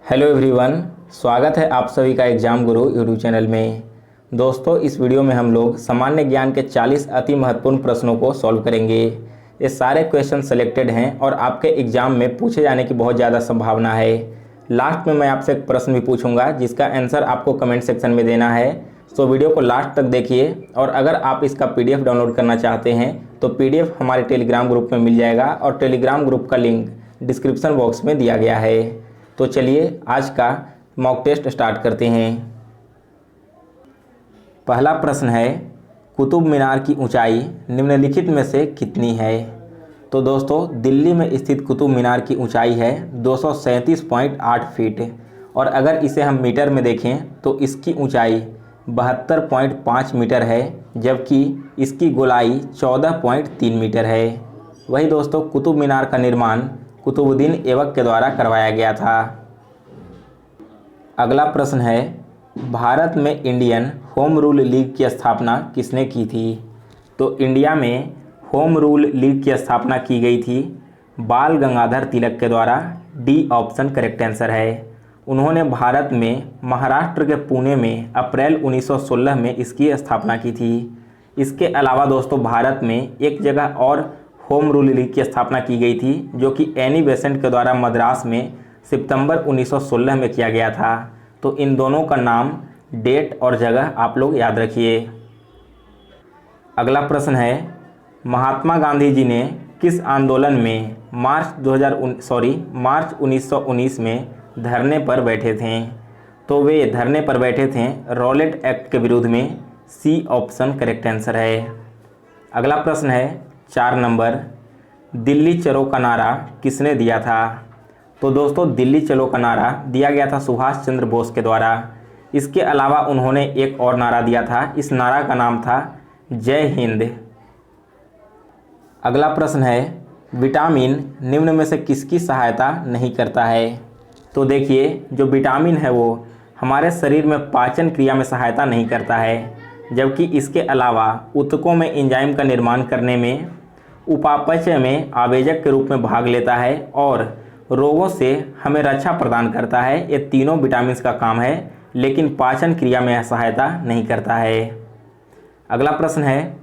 Hello everyone, स्वागत है आप सभी का एग्जाम गुरु यूट्यूब चैनल में। दोस्तों, इस वीडियो में हम लोग सामान्य ज्ञान के 40 अति महत्वपूर्ण प्रश्नों को सॉल्व करेंगे। ये सारे क्वेश्चन सेलेक्टेड हैं और आपके एग्जाम में पूछे जाने की बहुत ज़्यादा संभावना है। लास्ट में मैं आपसे एक प्रश्न भी पूछूंगा जिसका आंसर आपको कमेंट सेक्शन में देना है। तो वीडियो को लास्ट तक देखिए और अगर आप इसका PDF डाउनलोड करना चाहते हैं तो PDF हमारे टेलीग्राम ग्रुप में मिल जाएगा और टेलीग्राम ग्रुप का लिंक डिस्क्रिप्शन बॉक्स में दिया गया है। तो चलिए आज का मॉक टेस्ट स्टार्ट करते हैं। पहला प्रश्न है, कुतुब मीनार की ऊंचाई निम्नलिखित में से कितनी है? तो दोस्तों, दिल्ली में स्थित कुतुब मीनार की ऊंचाई है 237.8 फीट और अगर इसे हम मीटर में देखें तो इसकी ऊंचाई 72.5 मीटर है, जबकि इसकी गोलाई 14.3 मीटर है। वही दोस्तों, कुतुब मीनार का निर्माण कुतुबुद्दीन ऐबक के द्वारा करवाया गया था। अगला प्रश्न है, भारत में इंडियन होम रूल लीग की स्थापना किसने की थी? तो इंडिया में होम रूल लीग की स्थापना की गई थी बाल गंगाधर तिलक के द्वारा। डी ऑप्शन करेक्ट आंसर है। उन्होंने भारत में महाराष्ट्र के पुणे में अप्रैल 1916 में इसकी स्थापना की थी। इसके अलावा दोस्तों, भारत में एक जगह और होम रूल लीग की स्थापना की गई थी जो कि एनी बेसेंट के द्वारा मद्रास में सितंबर 1916 में किया गया था। तो इन दोनों का नाम, डेट और जगह आप लोग याद रखिए। अगला प्रश्न है, महात्मा गांधी जी ने किस आंदोलन में मार्च 1919 में धरने पर बैठे थे? तो वे धरने पर बैठे थे रॉलेट एक्ट के विरुद्ध में। सी ऑप्शन करेक्ट आंसर है। अगला प्रश्न है 4 नंबर, दिल्ली चलो का नारा किसने दिया था? तो दोस्तों, दिल्ली चलो का नारा दिया गया था सुभाष चंद्र बोस के द्वारा। इसके अलावा उन्होंने एक और नारा दिया था, इस नारा का नाम था जय हिंद। अगला प्रश्न है, विटामिन निम्न में से किसकी सहायता नहीं करता है? तो देखिए, जो विटामिन है वो हमारे शरीर में पाचन क्रिया में सहायता नहीं करता है, जबकि इसके अलावा ऊतकों में एंजाइम का निर्माण करने में, उपापचय में आवेजक के रूप में भाग लेता है और रोगों से हमें रक्षा प्रदान करता है। ये तीनों विटामिन का काम है, लेकिन पाचन क्रिया में सहायता नहीं करता है। अगला प्रश्न है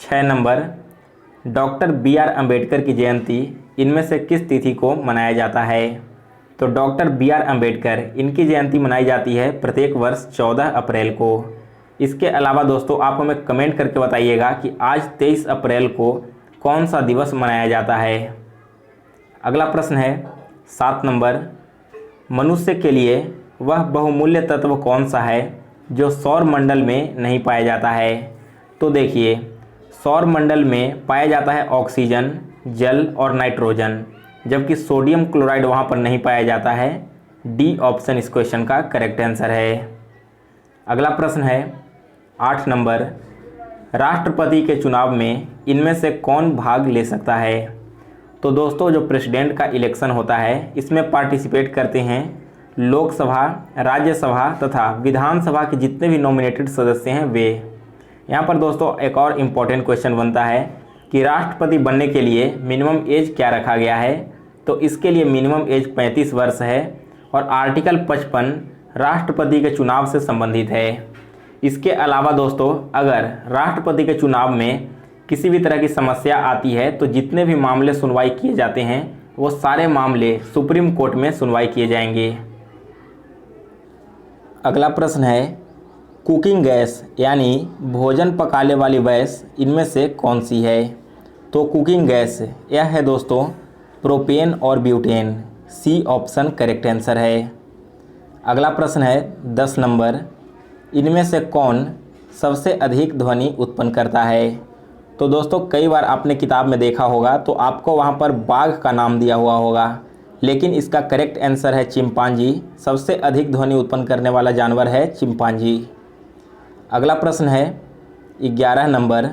6 नंबर, डॉक्टर BR अम्बेडकर की जयंती इनमें से किस तिथि को मनाया जाता है? तो डॉक्टर BR अम्बेडकर, इनकी जयंती मनाई जाती है प्रत्येक वर्ष 14 अप्रैल को। इसके अलावा दोस्तों, आप हमें कमेंट करके बताइएगा कि आज 23 अप्रैल को कौन सा दिवस मनाया जाता है। अगला प्रश्न है 7 नंबर, मनुष्य के लिए वह बहुमूल्य तत्व कौन सा है जो सौर मंडल में नहीं पाया जाता है? तो देखिए, सौर मंडल में पाया जाता है ऑक्सीजन, जल और नाइट्रोजन, जबकि सोडियम क्लोराइड वहाँ पर नहीं पाया जाता है। डी ऑप्शन इस क्वेश्चन का करेक्ट आंसर है। अगला प्रश्न है 8 नंबर, राष्ट्रपति के चुनाव में इनमें से कौन भाग ले सकता है? तो दोस्तों, जो प्रेसिडेंट का इलेक्शन होता है इसमें पार्टिसिपेट करते हैं लोकसभा, राज्यसभा तथा विधानसभा के जितने भी नॉमिनेटेड सदस्य हैं वे। यहाँ पर दोस्तों एक और इम्पॉर्टेंट क्वेश्चन बनता है कि राष्ट्रपति बनने के लिए मिनिमम एज क्या रखा गया है? तो इसके लिए मिनिमम एज 35 वर्ष है और आर्टिकल 55 राष्ट्रपति के चुनाव से संबंधित है। इसके अलावा दोस्तों, अगर राष्ट्रपति के चुनाव में किसी भी तरह की समस्या आती है तो जितने भी मामले सुनवाई किए जाते हैं वो सारे मामले सुप्रीम कोर्ट में सुनवाई किए जाएंगे। अगला प्रश्न है, कुकिंग गैस यानी भोजन पकाने वाली गैस इनमें से कौन सी है? तो कुकिंग गैस यह है दोस्तों प्रोपेन और butane. C option correct answer है। अगला प्रश्न है 10 नंबर, इनमें से कौन सबसे अधिक ध्वनि उत्पन्न करता है? तो दोस्तों, कई बार आपने किताब में देखा होगा तो आपको वहाँ पर बाघ का नाम दिया हुआ होगा, लेकिन इसका करेक्ट आंसर है चिंपांजी। सबसे अधिक ध्वनि उत्पन्न करने वाला जानवर है चिंपांजी। अगला प्रश्न है 11 नंबर,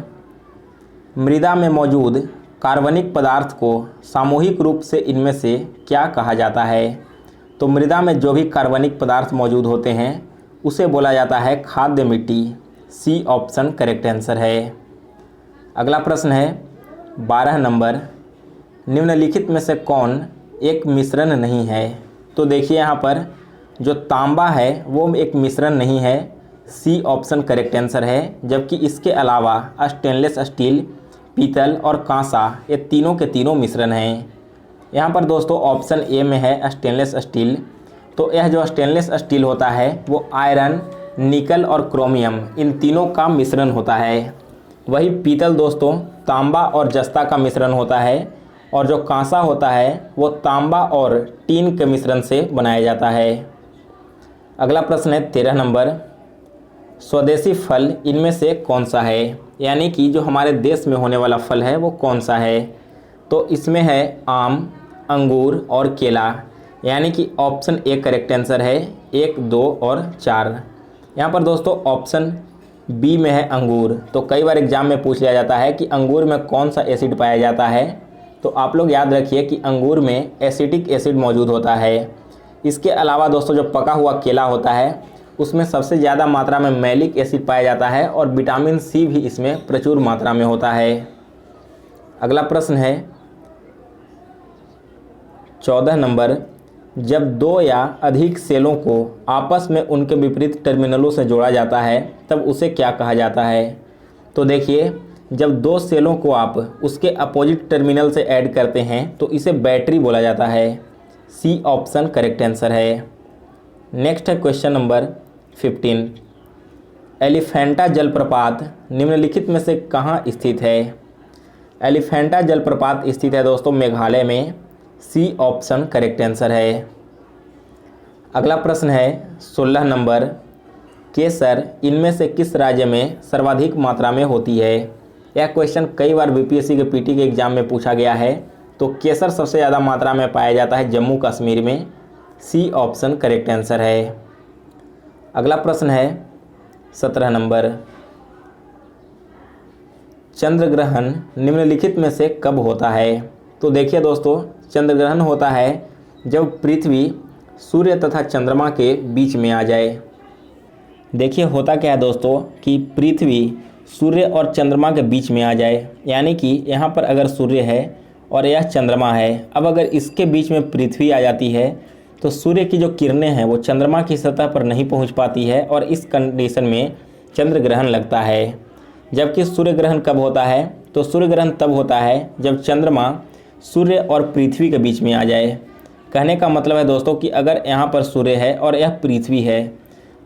मृदा में मौजूद कार्बनिक पदार्थ को सामूहिक रूप से इनमें से क्या कहा जाता है? तो मृदा में जो भी कार्बनिक पदार्थ मौजूद होते हैं उसे बोला जाता है खाद्य मिट्टी। सी ऑप्शन करेक्ट आंसर है। अगला प्रश्न है 12 नंबर, निम्नलिखित में से कौन एक मिश्रण नहीं है? तो देखिए यहाँ पर जो तांबा है वो एक मिश्रण नहीं है, सी ऑप्शन करेक्ट आंसर है। जबकि इसके अलावा स्टेनलेस स्टील, पीतल और कांसा ये तीनों के तीनों मिश्रण हैं। यहाँ पर दोस्तों ऑप्शन ए में है स्टेनलेस स्टील। तो यह जो स्टेनलेस स्टील होता है वो आयरन, निकल और क्रोमियम इन तीनों का मिश्रण होता है। वही पीतल दोस्तों तांबा और जस्ता का मिश्रण होता है, और जो कांसा होता है वो तांबा और टीन के मिश्रण से बनाया जाता है। अगला प्रश्न है 13 नंबर, स्वदेशी फल इनमें से कौन सा है? यानी कि जो हमारे देश में होने वाला फल है वो कौन सा है? तो इसमें है आम, अंगूर और केला। यानी कि ऑप्शन ए करेक्ट आंसर है, 1, 2 और 4। यहाँ पर दोस्तों ऑप्शन बी में है अंगूर। तो कई बार एग्जाम में पूछ लिया जाता है कि अंगूर में कौन सा एसिड पाया जाता है। तो आप लोग याद रखिए कि अंगूर में एसिटिक एसिड मौजूद होता है। इसके अलावा दोस्तों जो पका हुआ केला होता है उसमें सबसे ज़्यादा मात्रा में मैलिक एसिड पाया जाता है, और विटामिन सी भी इसमें प्रचुर मात्रा में होता है। अगला प्रश्न है 14 नंबर, जब दो या अधिक सेलों को आपस में उनके विपरीत टर्मिनलों से जोड़ा जाता है तब उसे क्या कहा जाता है? तो देखिए, जब दो सेलों को आप उसके अपोजिट टर्मिनल से ऐड करते हैं तो इसे बैटरी बोला जाता है। सी ऑप्शन करेक्ट आंसर है। नेक्स्ट है क्वेश्चन नंबर 15, एलिफेंटा जलप्रपात निम्नलिखित में से कहाँ स्थित है? एलिफेंटा जलप्रपात स्थित है दोस्तों मेघालय में। सी ऑप्शन करेक्ट आंसर है। अगला प्रश्न है 16 नंबर, केसर इनमें से किस राज्य में सर्वाधिक मात्रा में होती है? यह क्वेश्चन कई बार बीपीएससी के पीटी के एग्जाम में पूछा गया है। तो केसर सबसे ज़्यादा मात्रा में पाया जाता है जम्मू कश्मीर में। सी ऑप्शन करेक्ट आंसर है। अगला प्रश्न है 17 नंबर, चंद्र ग्रहण निम्नलिखित में से कब होता है? तो देखिए दोस्तों, चंद्र ग्रहण होता है जब पृथ्वी सूर्य तथा चंद्रमा के बीच में आ जाए। देखिए होता क्या है दोस्तों कि पृथ्वी सूर्य और चंद्रमा के बीच में आ जाए। यानी कि यहाँ पर अगर सूर्य है और यह चंद्रमा है, अब अगर इसके बीच में पृथ्वी आ जाती है तो सूर्य की जो किरणें हैं वो चंद्रमा की सतह पर नहीं पहुँच पाती है, और इस कंडीशन में चंद्र ग्रहण लगता है। जबकि सूर्य ग्रहण कब होता है? तो सूर्य ग्रहण तब होता है जब चंद्रमा सूर्य और पृथ्वी के बीच में आ जाए। कहने का मतलब है दोस्तों कि अगर यहाँ पर सूर्य है और यह पृथ्वी है,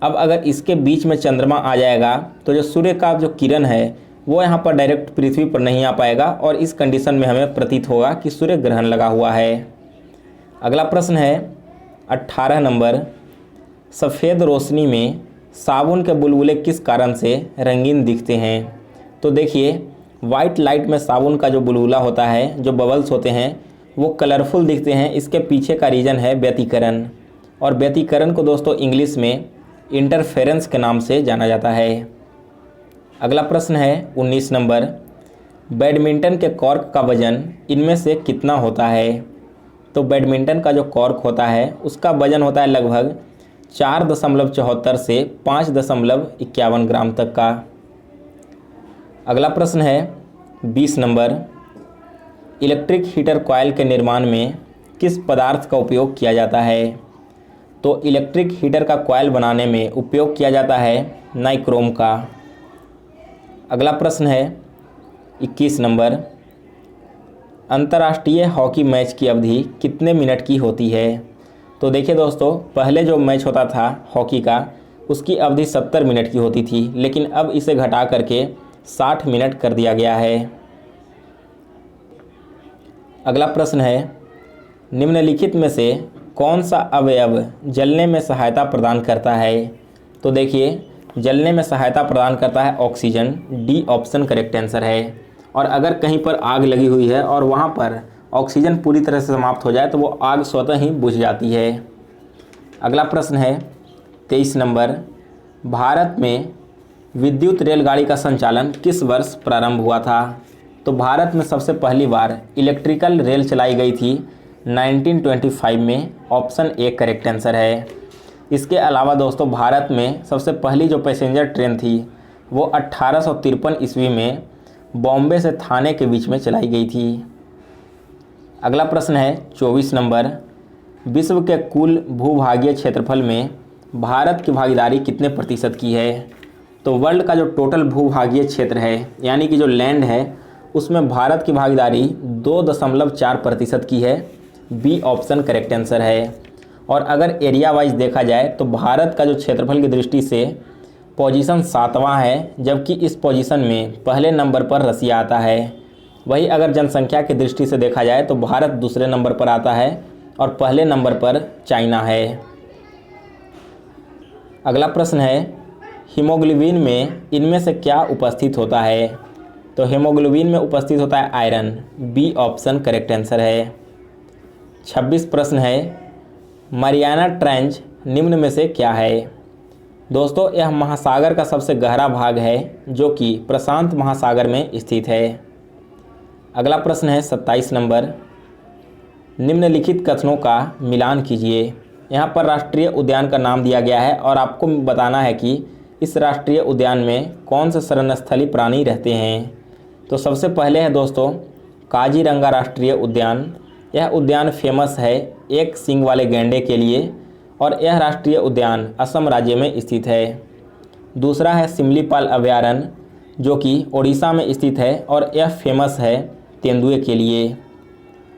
अब अगर इसके बीच में चंद्रमा आ जाएगा तो जो सूर्य का जो किरण है वो यहाँ पर डायरेक्ट पृथ्वी पर नहीं आ पाएगा, और इस कंडीशन में हमें प्रतीत होगा कि सूर्य ग्रहण लगा हुआ है। अगला प्रश्न है 18 नंबर, सफ़ेद रोशनी में साबुन के बुलबुले किस कारण से रंगीन दिखते हैं? तो देखिए, वाइट लाइट में साबुन का जो बुलबुला होता है, जो बबल्स होते हैं, वो कलरफुल दिखते हैं। इसके पीछे का रीज़न है व्यतिकरण, और व्यतिकरण को दोस्तों इंग्लिश में इंटरफेरेंस के नाम से जाना जाता है। अगला प्रश्न है 19 नंबर, बैडमिंटन के कॉर्क का वजन इनमें से कितना होता है? तो बैडमिंटन का जो कॉर्क होता है उसका वजन होता है लगभग 4.74 से 5.51 ग्राम तक का। अगला प्रश्न है 20 नंबर, इलेक्ट्रिक हीटर कॉइल के निर्माण में किस पदार्थ का उपयोग किया जाता है? तो इलेक्ट्रिक हीटर का कॉइल बनाने में उपयोग किया जाता है नाइक्रोम का। अगला प्रश्न है 21 नंबर, अंतर्राष्ट्रीय हॉकी मैच की अवधि कितने मिनट की होती है? तो देखिए दोस्तों, पहले जो मैच होता था हॉकी का उसकी अवधि 70 मिनट की होती थी, लेकिन अब इसे घटा करके 60 मिनट कर दिया गया है। अगला प्रश्न है, निम्नलिखित में से कौन सा अवयव जलने में सहायता प्रदान करता है? तो देखिए, जलने में सहायता प्रदान करता है oxygen. D option correct answer है। और अगर कहीं पर आग लगी हुई है और वहाँ पर ऑक्सीजन पूरी तरह से समाप्त हो जाए तो वो आग स्वतः ही बुझ जाती है। अगला प्रश्न है 23 नंबर, भारत में विद्युत रेलगाड़ी का संचालन किस वर्ष प्रारंभ हुआ था? तो भारत में सबसे पहली बार इलेक्ट्रिकल रेल चलाई गई थी 1925 में। ऑप्शन ए करेक्ट आंसर है। इसके अलावा दोस्तों, भारत में सबसे पहली जो पैसेंजर ट्रेन थी वो 1853 ईस्वी में बॉम्बे से थाने के बीच में चलाई गई थी। अगला प्रश्न है 24 नंबर, विश्व के कुल भूभागीय क्षेत्रफल में भारत की भागीदारी कितने प्रतिशत की है? तो वर्ल्ड का जो टोटल भूभागीय क्षेत्र है यानी कि जो लैंड है उसमें भारत की भागीदारी 2.4% की है। बी ऑप्शन करेक्ट आंसर है। और अगर एरिया वाइज देखा जाए तो भारत का जो क्षेत्रफल की दृष्टि से पोजीशन 7वां है, जबकि इस पोजीशन में पहले नंबर पर रसिया आता है। वही अगर जनसंख्या की दृष्टि से देखा जाए तो भारत दूसरे नंबर पर आता है और पहले नंबर पर चाइना है। अगला प्रश्न है, हीमोग्लोबिन में इनमें से क्या उपस्थित होता है? तो हीमोग्लोबिन में उपस्थित होता है iron. B option correct answer है। 26 प्रश्न है, मरियाना ट्रेंच निम्न में से क्या है? दोस्तों यह महासागर का सबसे गहरा भाग है जो कि प्रशांत महासागर में स्थित है। अगला प्रश्न है 27 नंबर, निम्नलिखित कथनों का मिलान कीजिए। यहाँ पर राष्ट्रीय उद्यान का नाम दिया गया है और आपको बताना है कि इस राष्ट्रीय उद्यान में कौन से शरणस्थली प्राणी रहते हैं। तो सबसे पहले है दोस्तों काजीरंगा राष्ट्रीय उद्यान। यह उद्यान फेमस है एक सींग वाले गैंडे के लिए और यह राष्ट्रीय उद्यान असम राज्य में स्थित है। दूसरा है सिमलीपाल अभयारण्य जो कि ओडिशा में स्थित है और यह फेमस है तेंदुए के लिए।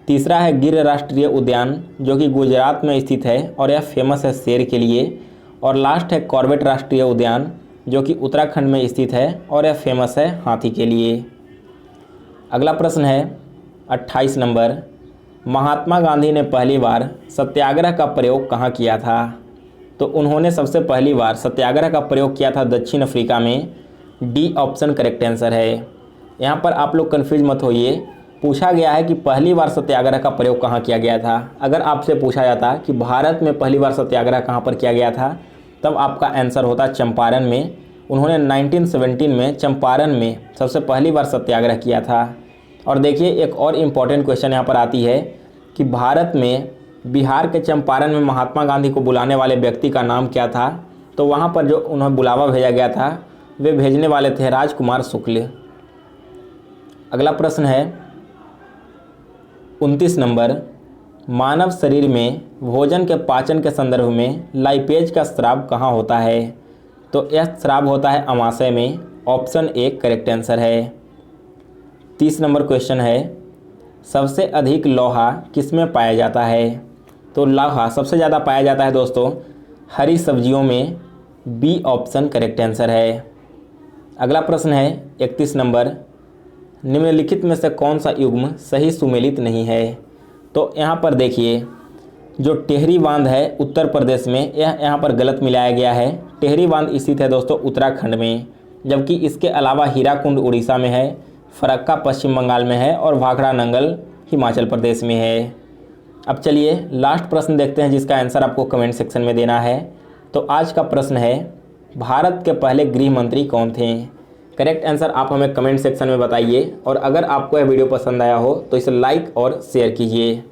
तीसरा है गिर राष्ट्रीय उद्यान जो कि गुजरात में स्थित है और यह फेमस है शेर के लिए। और लास्ट है कॉर्बेट राष्ट्रीय उद्यान जो कि उत्तराखंड में स्थित है और यह फेमस है हाथी के लिए। अगला प्रश्न है 28 नंबर, महात्मा गांधी ने पहली बार सत्याग्रह का प्रयोग कहाँ किया था? तो उन्होंने सबसे पहली बार सत्याग्रह का प्रयोग किया था दक्षिण अफ्रीका में। डी ऑप्शन करेक्ट आंसर है। यहाँ पर आप लोग कन्फ्यूज मत होइए, पूछा गया है कि पहली बार सत्याग्रह का प्रयोग कहाँ किया गया था। अगर आपसे पूछा जाता कि भारत में पहली बार सत्याग्रह कहाँ पर किया गया था तब आपका आंसर होता चंपारण में। उन्होंने 1917 में चंपारण में सबसे पहली बार सत्याग्रह किया था। और देखिए एक और इम्पॉर्टेंट क्वेश्चन यहाँ पर आती है कि भारत में बिहार के चंपारण में महात्मा गांधी को बुलाने वाले व्यक्ति का नाम क्या था? तो वहाँ पर जो उन्हें बुलावा भेजा गया था वे भेजने वाले थे राजकुमार शुक्ल। अगला प्रश्न है 29 नंबर, मानव शरीर में भोजन के पाचन के संदर्भ में लाइपेज का स्राव कहाँ होता है? तो यह स्राव होता है अमाशय में। ऑप्शन ए करेक्ट आंसर है। 30 नंबर क्वेश्चन है, सबसे अधिक लोहा किसमें पाया जाता है? तो लोहा सबसे ज़्यादा पाया जाता है दोस्तों हरी सब्जियों में। बी ऑप्शन करेक्ट आंसर है। अगला प्रश्न है 31 नंबर, निम्नलिखित में से कौन सा युग्म सही सुमेलित नहीं है? तो यहाँ पर देखिए जो टेहरी बांध है उत्तर प्रदेश में, यह यहाँ पर गलत मिलाया गया है। टेहरी बांध स्थित है दोस्तों उत्तराखंड में, जबकि इसके अलावा हीराकुंड उड़ीसा में है, फरक्का पश्चिम बंगाल में है और भाखड़ा नंगल हिमाचल प्रदेश में है। अब चलिए लास्ट प्रश्न देखते हैं जिसका आंसर आपको कमेंट सेक्शन में देना है। तो आज का प्रश्न है, भारत के पहले गृह मंत्री कौन थे? करेक्ट आंसर आप हमें कमेंट सेक्शन में बताइए और अगर आपको यह वीडियो पसंद आया हो तो इसे लाइक और शेयर कीजिए।